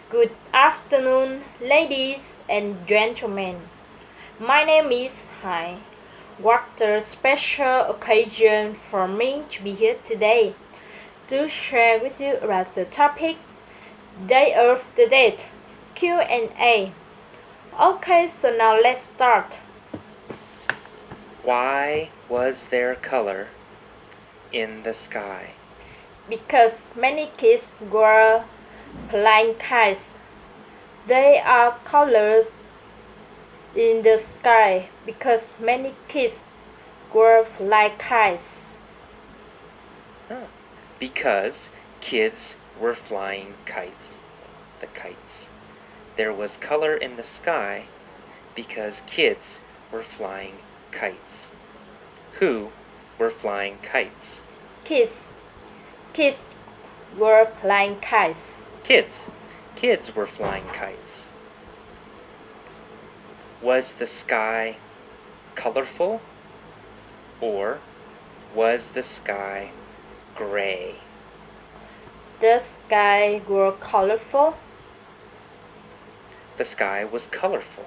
Good afternoon, ladies and gentlemen. My name is Hai. What a special occasion for me to be here today to share with you about the topic Day of the Dead Q&A. Okay, so now let's start. Why was there color in the sky? Because many kids were flying kites. There are colors in the sky because many kids were flying kites. Because kids were flying kites. The kites. There was color in the sky because kids were flying kites. Who were flying kites? Kids. Kids were flying kites. Kids. Kids were flying kites. Was the sky colorful or was the sky gray? The sky were colorful. The sky was colorful.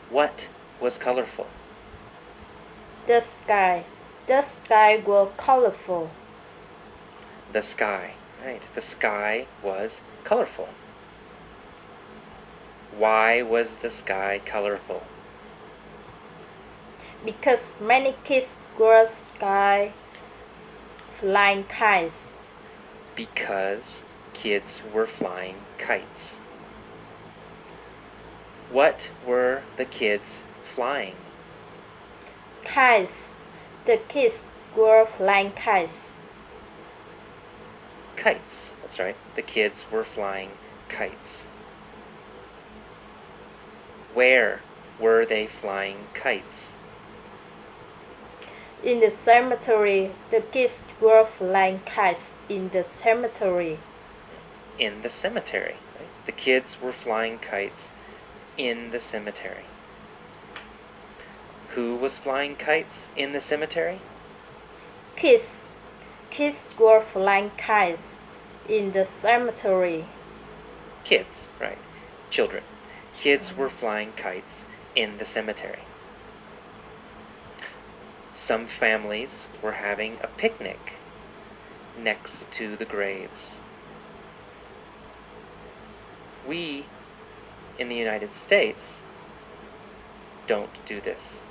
What was colorful? The sky. The sky were colorful. The sky, right? The sky was colorful. Why was the sky colorful? Because many kids were sky flying kites. Because kids were flying kites. What were the kids flying? Kites. The kids were flying kites. Kites, that's right. The kids were flying kites. Where were they flying kites? In the cemetery, the kids were flying kites in the cemetery. In the cemetery, right? The kids were flying kites in the cemetery. Who was flying kites in the cemetery? Kids. Kids were flying kites in the cemetery. Kids, right? Children. Kids were flying kites in the cemetery. Some families were having a picnic next to the graves. We, in the United States, don't do this.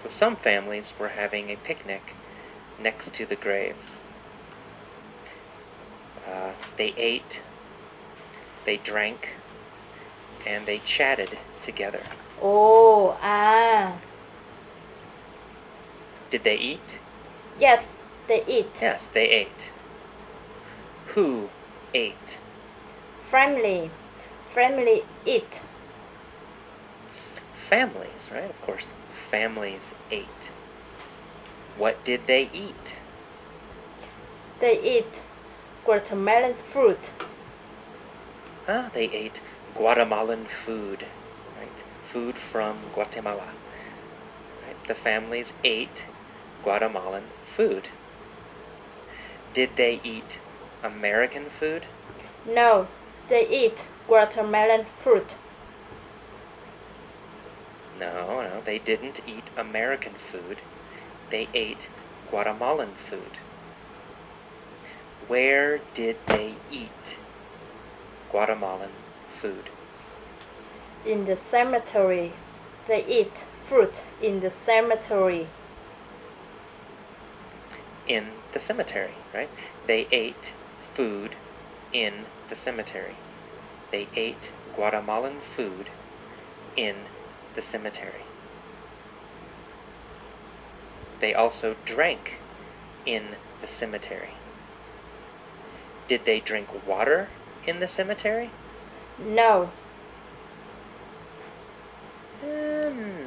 So some families were having a picnic next to the graves. They ate, they drank, and they chatted together. Oh, ah. Did they eat? Yes, they eat. Yes, they ate. Who ate? Family. Family eat. Families, right? Of course, families ate. What did they eat? They eat watermelon fruit. They ate Guatemalan food, right? Food from Guatemala. Right? The families ate Guatemalan food. Did they eat American food? No, they eat watermelon fruit. No, they didn't eat American food. They ate Guatemalan food. Where did they eat Guatemalan food? In the cemetery. They eat fruit in the cemetery. In the cemetery, right? They ate food in the cemetery. They ate Guatemalan food in the cemetery. They also drank in the cemetery. Did they drink water in the cemetery? No.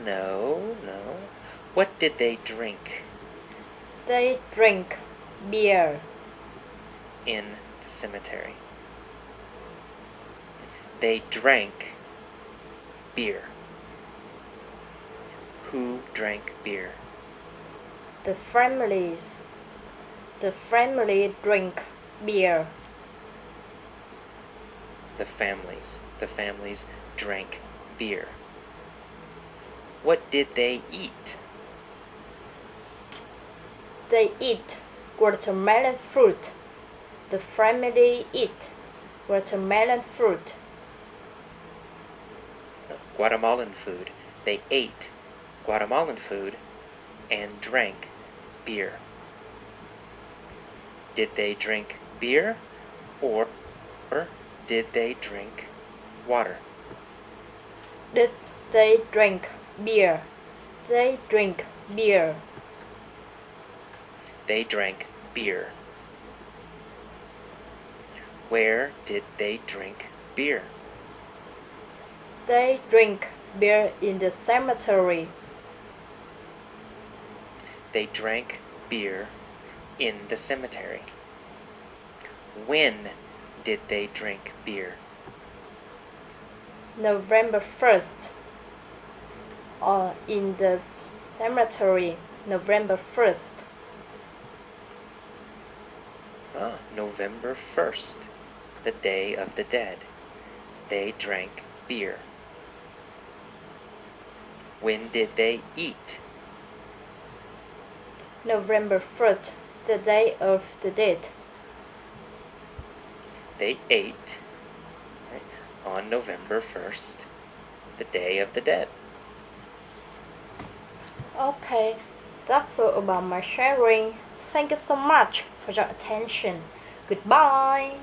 No. What did they drink? They drink beer. In the cemetery. They drank beer. Who drank beer? The family drink beer. The families drank beer. What did they eat? They eat watermelon fruit. The family eat watermelon fruit. Guatemalan food. They ate Guatemalan food and drank beer. Did they drink beer or did they drink water? Did they drink beer? They drink beer. They drank beer. Where did they drink beer? They drink beer in the cemetery. They drank beer in the cemetery. When did they drink beer? November 1st. In the cemetery, November 1st. November 1st, the Day of the Dead. They drank beer. When did they eat? November 1st, the Day of the Dead. They ate on November 1st, the Day of the Dead. Okay, that's all about my sharing. Thank you so much for your attention. Goodbye.